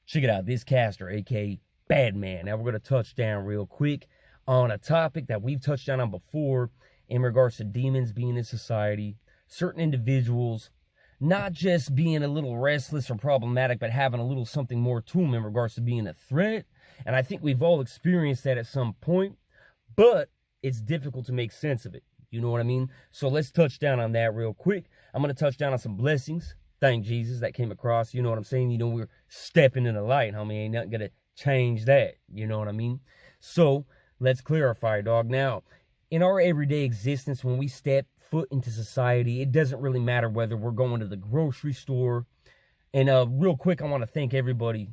Check it out, this caster, aka Badman. Now we're going to touch down real quick on a topic that we've touched on before in regards to demons being in society, certain individuals not just being a little restless or problematic, but having a little something more to them in regards to being a threat. And I think we've all experienced that at some point, but it's difficult to make sense of it. You know what I mean? So let's touch down on that real quick. I'm going to touch down on some blessings. Thank Jesus that came across. You know what I'm saying? You know, we're stepping in the light, homie. Ain't nothing going to change that. You know what I mean? So let's clarify, dog. Now, in our everyday existence, when we step foot into society, it doesn't really matter whether we're going to the grocery store. And real quick, I want to thank everybody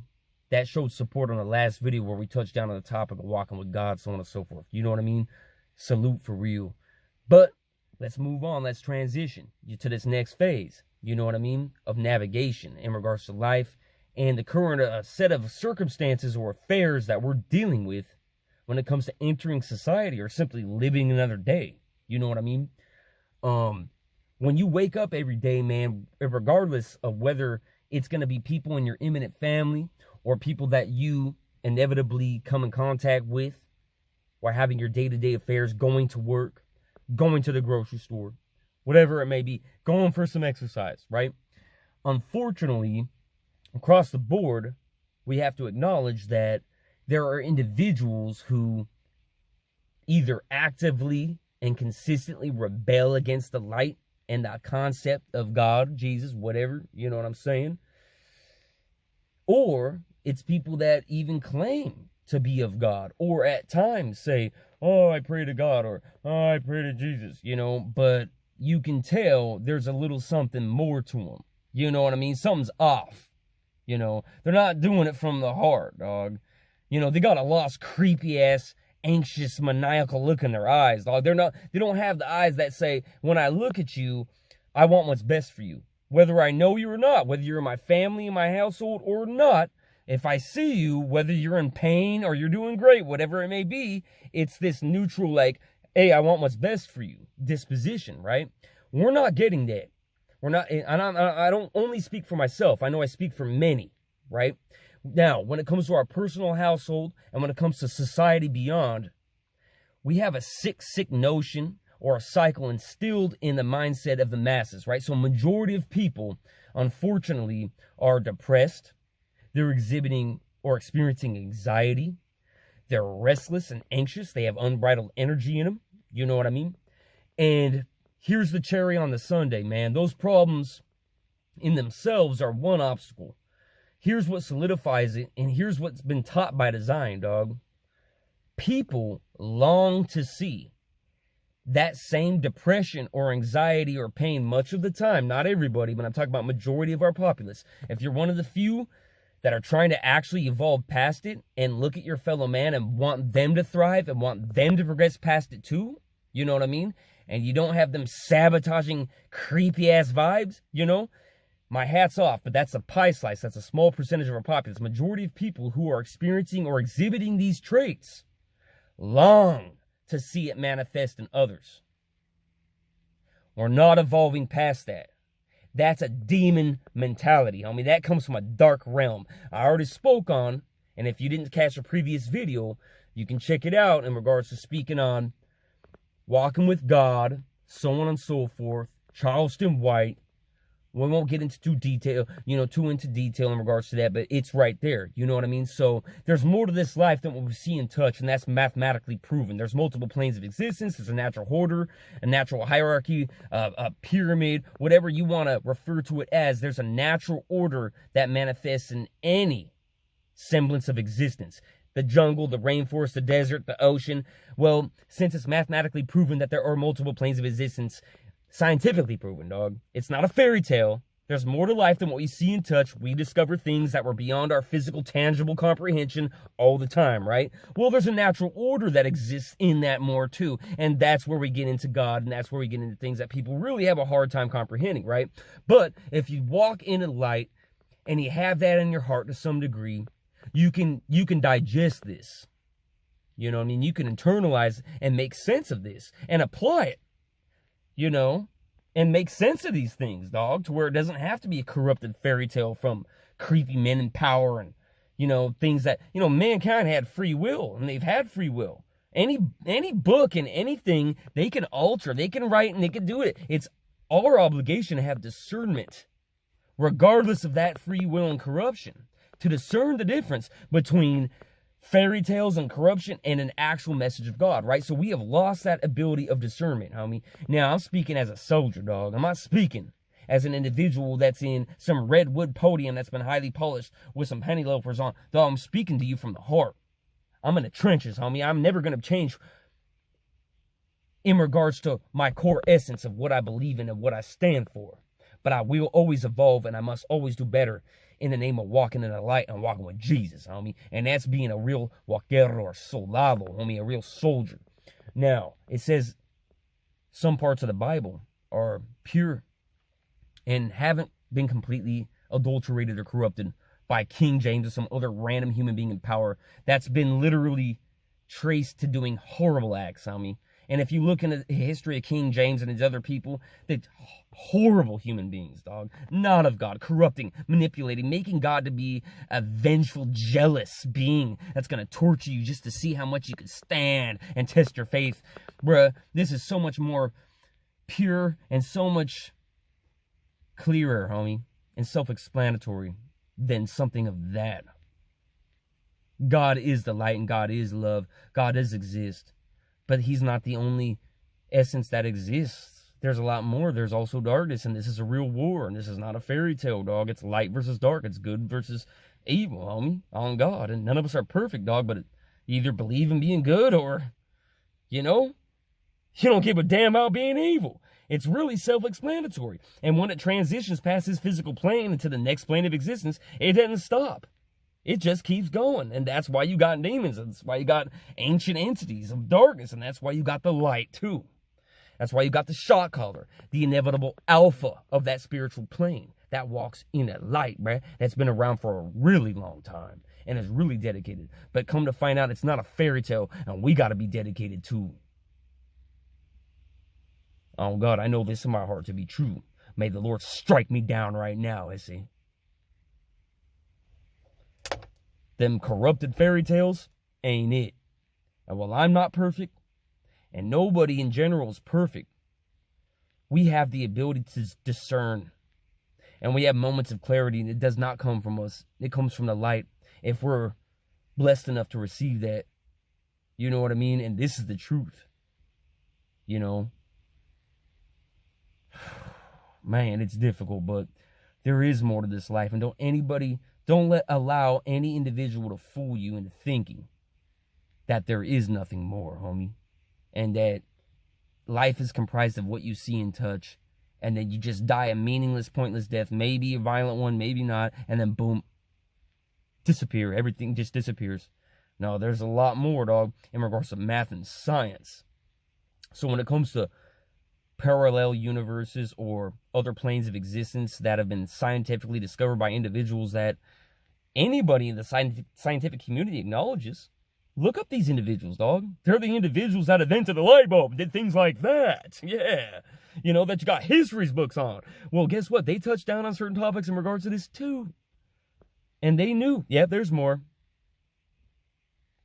that showed support on the last video where we touched down on the topic of walking with God, so on and so forth. You know what I mean? Salute for real. But let's move on. Let's transition to this next phase, you know what I mean, of navigation in regards to life and the current set of circumstances or affairs that we're dealing with when it comes to entering society or simply living another day. You know what I mean? When you wake up every day, man, regardless of whether it's going to be people in your imminent family or people that you inevitably come in contact with while having your day-to-day affairs, going to work, going to the grocery store, whatever it may be, going for some exercise, right? Unfortunately, across the board, we have to acknowledge that there are individuals who either actively and consistently rebel against the light and the concept of God, Jesus, whatever, you know what I'm saying? Or it's people that even claim to be of God, or at times say, oh, I pray to God, or oh, I pray to Jesus, you know, but you can tell there's a little something more to them. You know what I mean? Something's off. You know, they're not doing it from the heart, dog. You know, they got a lost, creepy ass, anxious, maniacal look in their eyes, dog. They don't have the eyes that say, when I look at you, I want what's best for you. Whether I know you or not, whether you're in my family, in my household or not, if I see you, whether you're in pain or you're doing great, whatever it may be, it's this neutral, like, hey, I want what's best for you disposition, right? We're not getting that. We're not, and I don't only speak for myself. I know I speak for many, right? Now, when it comes to our personal household and when it comes to society beyond, we have a sick notion or a cycle instilled in the mindset of the masses, right? So a majority of people, unfortunately, are depressed. They're exhibiting or experiencing anxiety. They're restless and anxious. They have unbridled energy in them. You know what I mean? And here's the cherry on the sundae, man. Those problems in themselves are one obstacle. Here's what solidifies it, and here's what's been taught by design, dog. People long to see that same depression or anxiety or pain much of the time. Not everybody, but I'm talking about majority of our populace. If you're one of the few that are trying to actually evolve past it and look at your fellow man and want them to thrive and want them to progress past it too, you know what I mean? And you don't have them sabotaging creepy ass vibes, you know? My hat's off, but that's a pie slice. That's a small percentage of our populace. Majority of people who are experiencing or exhibiting these traits long to see it manifest in others. We're not evolving past that. That's a demon mentality, homie. That comes from a dark realm. I already spoke on, and if you didn't catch a previous video, you can check it out in regards to speaking on walking with God, so on and so forth, Charleston White. We won't get into too into detail in regards to that, but it's right there. You know what I mean? So there's more to this life than what we see and touch, and that's mathematically proven. There's multiple planes of existence. There's a natural order, a natural hierarchy, a pyramid, whatever you want to refer to it as. There's a natural order that manifests in any semblance of existence. The jungle, the rainforest, the desert, the ocean. Well, since it's mathematically proven that there are multiple planes of existence, scientifically proven, dog. It's not a fairy tale. There's more to life than what we see and touch. We discover things that were beyond our physical, tangible comprehension all the time, right? Well, there's a natural order that exists in that more too. And that's where we get into God, and that's where we get into things that people really have a hard time comprehending, right? But if you walk into light and you have that in your heart to some degree, you can digest this. You know what I mean? You can internalize and make sense of this and apply it. You know, and make sense of these things, dog, to where it doesn't have to be a corrupted fairy tale from creepy men in power and, You know, things that, you know, mankind had free will, and they've had free will. Any book and anything they can alter, they can write, and they can do it. It's our obligation to have discernment, regardless of that free will and corruption, to discern the difference between fairy tales and corruption and an actual message of God, right? So we have lost that ability of discernment, homie. Now, I'm speaking as a soldier, dog. I'm not speaking as an individual that's in some redwood podium that's been highly polished with some penny loafers on. Dog, I'm speaking to you from the heart. I'm in the trenches, homie. I'm never going to change in regards to my core essence of what I believe in and what I stand for. But I will always evolve, and I must always do better in the name of walking in the light and walking with Jesus, homie. And that's being a real vaquero or soldado, homie, a real soldier. Now, it says some parts of the Bible are pure and haven't been completely adulterated or corrupted by King James or some other random human being in power that's been literally traced to doing horrible acts, homie. And if you look into the history of King James and his other people, they're horrible human beings, dog. Not of God, corrupting, manipulating, making God to be a vengeful, jealous being that's going to torture you just to see how much you can stand and test your faith. Bruh, this is so much more pure and so much clearer, homie, and self-explanatory than something of that. God is the light and God is love. God does exist. But he's not the only essence that exists. There's a lot more. There's also darkness, and this is a real war, and this is not a fairy tale, dog. It's light versus dark. It's good versus evil, homie, on God. And none of us are perfect, dog, but you either believe in being good or, you know, you don't give a damn about being evil. It's really self-explanatory. And when it transitions past this physical plane into the next plane of existence, it doesn't stop. It just keeps going. And that's why you got demons. And that's why you got ancient entities of darkness. And that's why you got the light, too. That's why you got the shot caller, the inevitable alpha of that spiritual plane that walks in that light, bruh. That's been around for a really long time and is really dedicated. But come to find out, it's not a fairy tale, and we got to be dedicated, too. Oh, God, I know this in my heart to be true. May the Lord strike me down right now, I see. Them corrupted fairy tales ain't it. And while I'm not perfect, and nobody in general is perfect, we have the ability to discern. And we have moments of clarity, and it does not come from us. It comes from the light. If we're blessed enough to receive that, you know what I mean? And this is the truth. You know? Man, it's difficult, but there is more to this life. And don't allow any individual to fool you into thinking that there is nothing more, homie. And that life is comprised of what you see and touch. And then you just die a meaningless, pointless death. Maybe a violent one, maybe not. And then boom, disappear. Everything just disappears. No, there's a lot more, dog, in regards to math and science. So when it comes to parallel universes or other planes of existence that have been scientifically discovered by individuals that anybody in the scientific community acknowledges, look up these individuals, dog. They're the individuals that invented the light bulb, did things like that. Yeah. You know, that you got history's books on. Well, guess what? They touched down on certain topics in regards to this too. And they knew, yeah, there's more.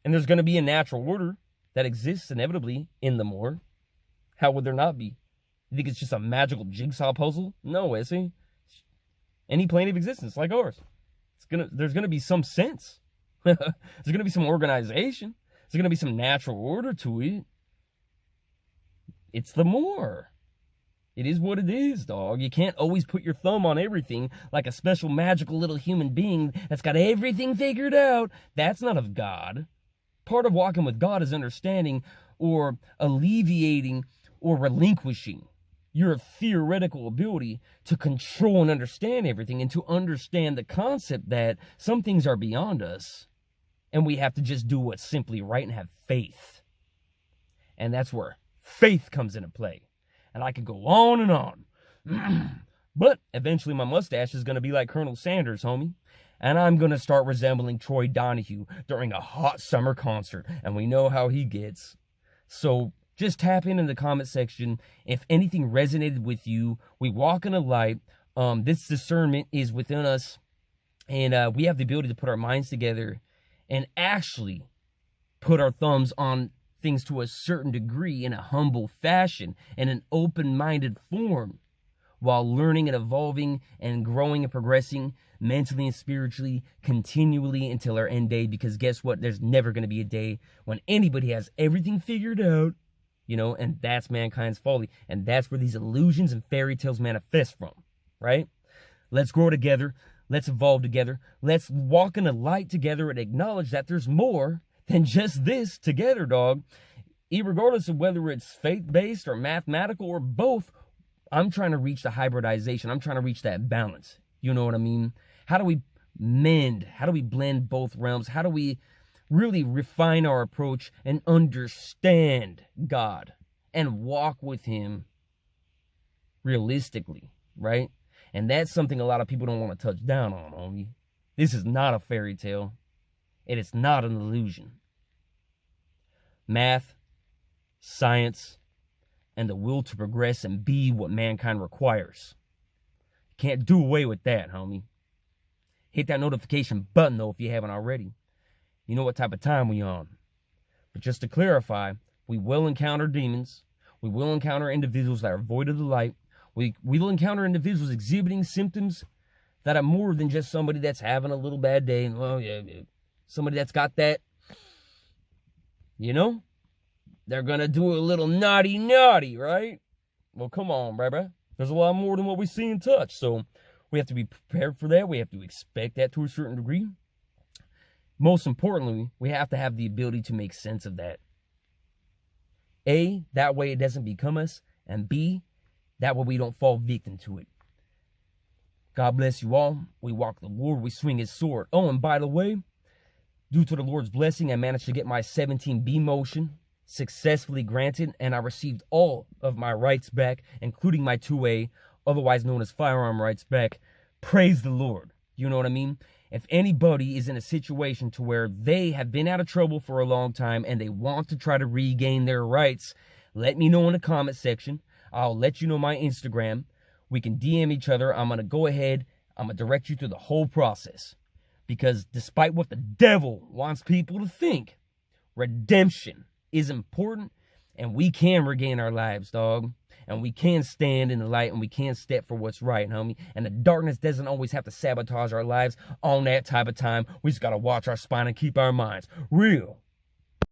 And there's going to be a natural order that exists inevitably in the more. How would there not be? You think it's just a magical jigsaw puzzle? No, is he? Any plane of existence like ours. There's gonna be some sense. There's gonna be some organization. There's gonna be some natural order to it. It's the more. It is what it is, dog. You can't always put your thumb on everything like a special magical little human being that's got everything figured out. That's not of God. Part of walking with God is understanding or alleviating or relinquishing your theoretical ability to control and understand everything, and to understand the concept that some things are beyond us and we have to just do what's simply right and have faith. And that's where faith comes into play. And I could go on and on. But eventually my mustache is going to be like Colonel Sanders, homie. And I'm going to start resembling Troy Donahue during a hot summer concert. And we know how he gets. So just tap in the comment section if anything resonated with you. We walk in a light. This discernment is within us. And we have the ability to put our minds together and actually put our thumbs on things to a certain degree in a humble fashion, in an open-minded form, while learning and evolving and growing and progressing mentally and spiritually continually until our end day. Because guess what? There's never going to be a day when anybody has everything figured out, you know, and that's mankind's folly. And that's where these illusions and fairy tales manifest from, right? Let's grow together. Let's evolve together. Let's walk in the light together and acknowledge that there's more than just this together, dog. Regardless of whether it's faith-based or mathematical or both, I'm trying to reach the hybridization. I'm trying to reach that balance. You know what I mean? How do we mend? How do we blend both realms? How do we really refine our approach and understand God and walk with him realistically, right? And that's something a lot of people don't want to touch down on, homie. This is not a fairy tale. It is not an illusion. Math, science, and the will to progress and be what mankind requires. Can't do away with that, homie. Hit that notification button, though, if you haven't already. You know what type of time we on. But just to clarify, we will encounter demons. We will encounter individuals that are void of the light. We will encounter individuals exhibiting symptoms that are more than just somebody that's having a little bad day. And, well, yeah, somebody that's got that, you know, they're going to do a little naughty, right? Well, come on, bruh. There's a lot more than what we see and touch. So we have to be prepared for that. We have to expect that to a certain degree. Most importantly, we have to have the ability to make sense of that. A, that way it doesn't become us. And B, that way we don't fall victim to it. God bless you all. We walk the Lord. We swing his sword. Oh, and by the way, due to the Lord's blessing, I managed to get my 17B motion successfully granted, and I received all of my rights back, including my 2A, otherwise known as firearm rights back. Praise the Lord. You know what I mean? If anybody is in a situation to where they have been out of trouble for a long time and they want to try to regain their rights, let me know in the comment section. I'll let you know my Instagram. We can DM each other. I'm going to go ahead. I'm going to direct you through the whole process. Because despite what the devil wants people to think, redemption is important, and we can regain our lives, dog. And we can stand in the light, and we can step for what's right, homie. And the darkness doesn't always have to sabotage our lives on that type of time. We just got to watch our spine and keep our minds real.